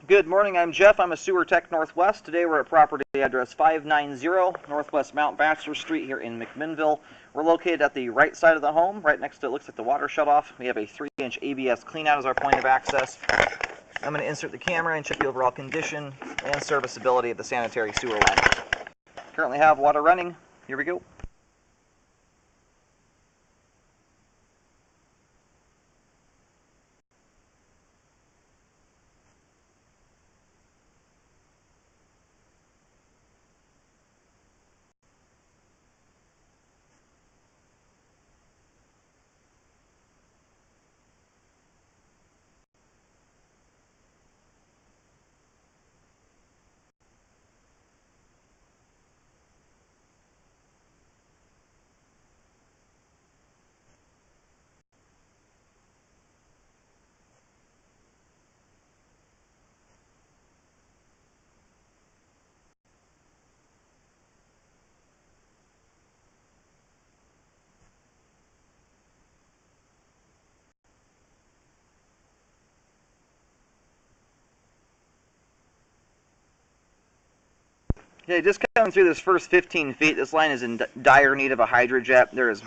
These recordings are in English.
Good morning, I'm Jeff. I'm a sewer tech Northwest. Today we're at property address 590 Northwest Mount Bachelor Street here in McMinnville. We're located at the right side of the home. Right next to it looks like the water shutoff. We have a 3-inch ABS cleanout as our point of access. I'm going to insert the camera and check the overall condition and serviceability of the sanitary sewer line. Currently have water running. Here we go. Okay, just coming through this first 15 feet, this line is in dire need of a hydrojet. There is,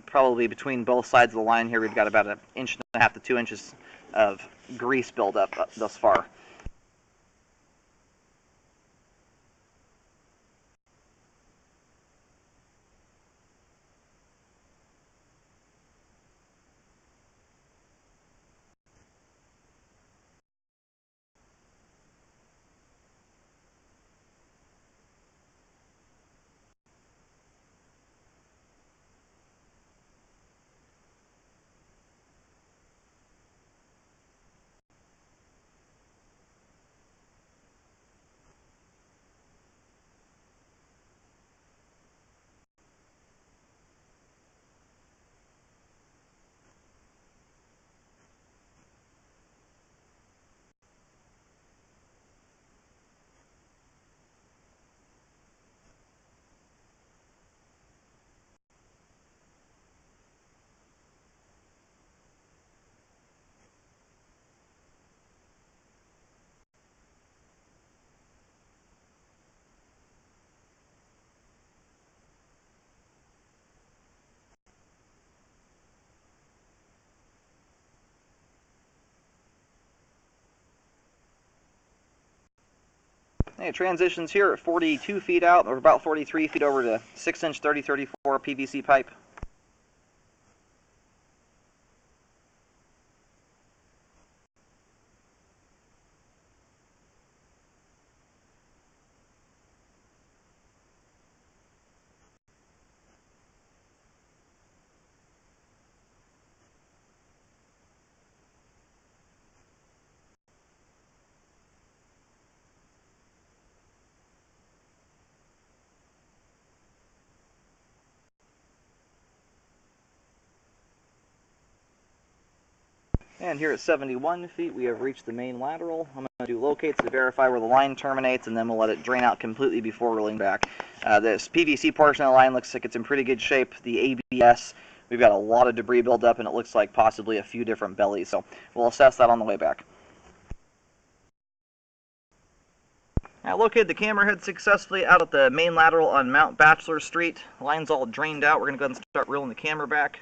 probably between both sides of the line here, we've got about 1.5 inches to 2 inches of grease buildup thus far. Okay, transitions here at 42 feet out, or about 43 feet over to 6-inch 3034 PVC pipe. And here at 71 feet, we have reached the main lateral. I'm going to do locates to verify where the line terminates, and then we'll let it drain out completely before rolling back. This PVC portion of the line looks like it's in pretty good shape. The ABS, we've got a lot of debris buildup, and it looks like possibly a few different bellies. So we'll assess that on the way back. I located the camera head successfully out at the main lateral on Mount Bachelor Street. The line's all drained out. We're going to go ahead and start reeling the camera back.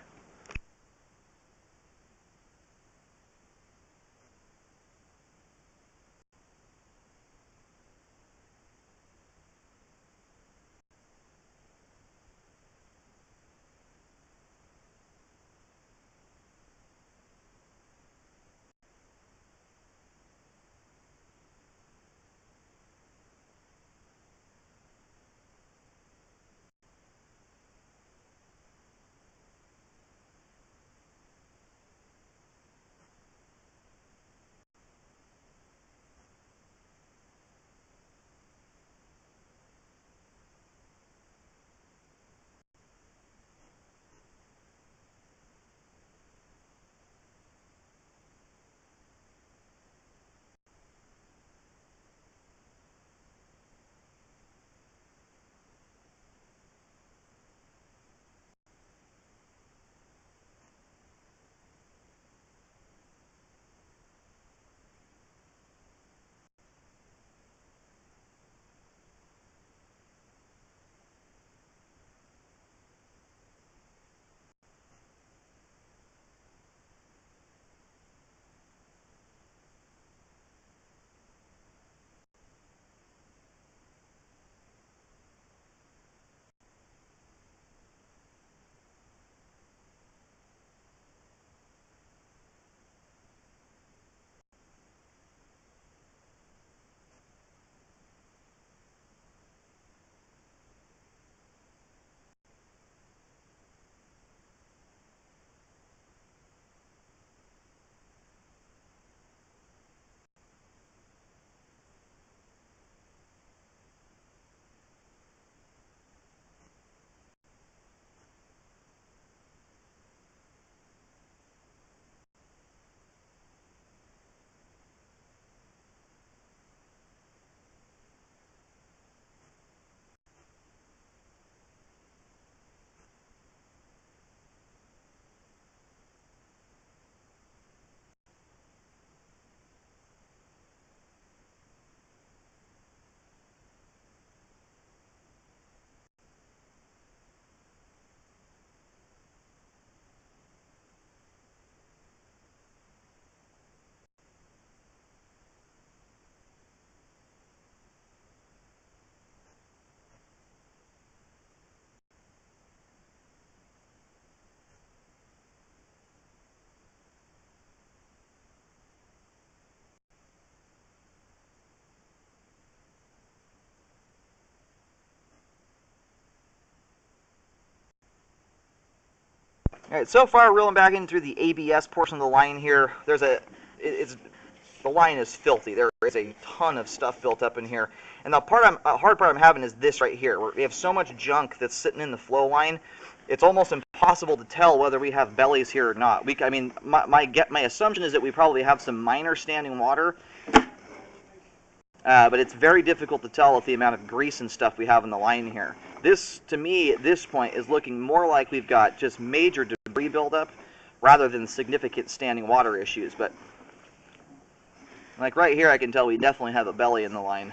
All right, so far reeling back in through the ABS portion of the line here. The line is filthy. There is a ton of stuff built up in here. And the hard part I'm having is this right here, where we have so much junk that's sitting in the flow line. It's almost impossible to tell whether we have bellies here or not. My assumption is that we probably have some minor standing water, but it's very difficult to tell with the amount of grease and stuff we have in the line here. This, to me, at this point, is looking more like we've got just major debris buildup rather than significant standing water issues. But like right here, I can tell we definitely have a belly in the line.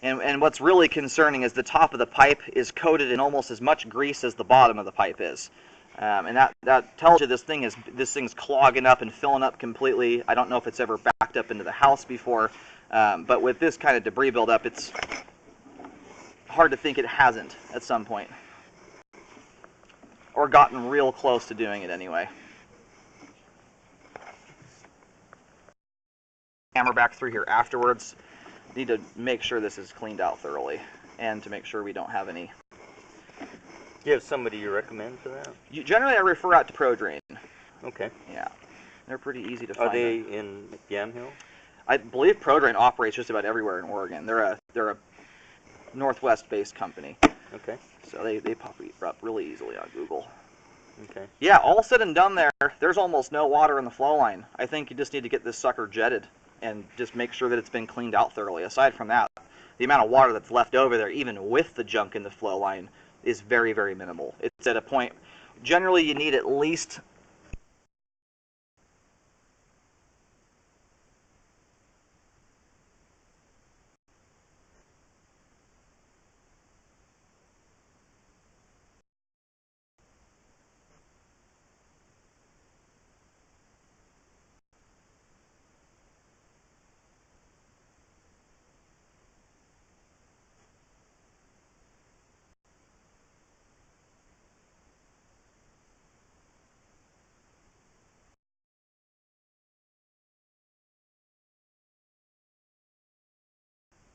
And what's really concerning is the top of the pipe is coated in almost as much grease as the bottom of the pipe is. And that tells you this thing's clogging up and filling up completely. I don't know if it's ever backed up into the house before, but with this kind of debris buildup, it's hard to think it hasn't at some point. Or gotten real close to doing it anyway. Hammer back through here afterwards. Need to make sure this is cleaned out thoroughly, and to make sure we don't have any. Do you have somebody you recommend for that? Generally, I refer out to ProDrain. Okay. Yeah, they're pretty easy to find. Are they in Yamhill? I believe ProDrain operates just about everywhere in Oregon. They're a Northwest-based company. Okay. So they pop up really easily on Google. Okay. Yeah, all said and done there's almost no water in the flow line. I think you just need to get this sucker jetted and just make sure that it's been cleaned out thoroughly. Aside from that, the amount of water that's left over there, even with the junk in the flow line, is very, very minimal. It's at a point, generally you need at least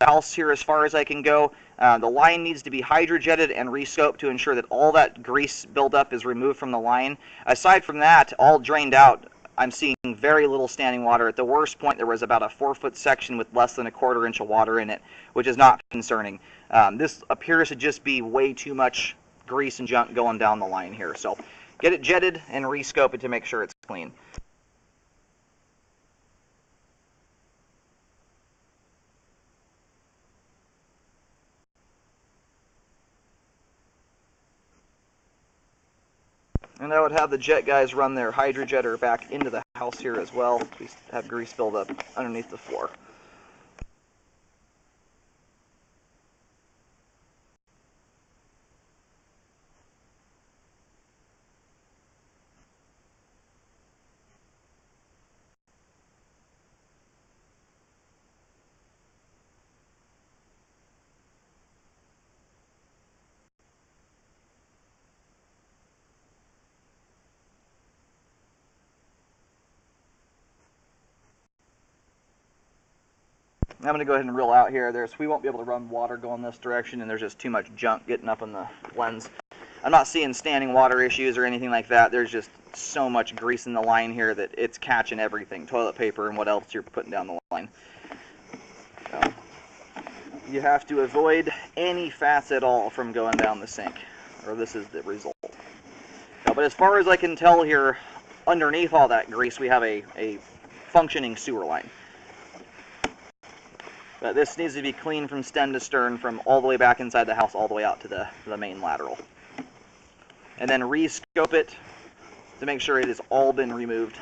house here as far as I can go. The line needs to be hydrojetted and rescoped to ensure that all that grease buildup is removed from the line. Aside from that, all drained out. I'm seeing very little standing water. At the worst point, there was about a 4-foot section with less than a 1/4 inch of water in it, which is not concerning. This appears to just be way too much grease and junk going down the line here. So get it jetted and rescope it to make sure it's clean. And I would have the jet guys run their hydrojetter back into the house here as well. We have grease build up underneath the floor. I'm going to go ahead and reel out here. We won't be able to run water going this direction, and there's just too much junk getting up in the lens. I'm not seeing standing water issues or anything like that. There's just so much grease in the line here that it's catching everything, toilet paper and what else you're putting down the line. So you have to avoid any fats at all from going down the sink, or this is the result. But as far as I can tell here, underneath all that grease, we have a functioning sewer line. But this needs to be clean from stem to stern, from all the way back inside the house all the way out to the main lateral. And then re-scope it to make sure it has all been removed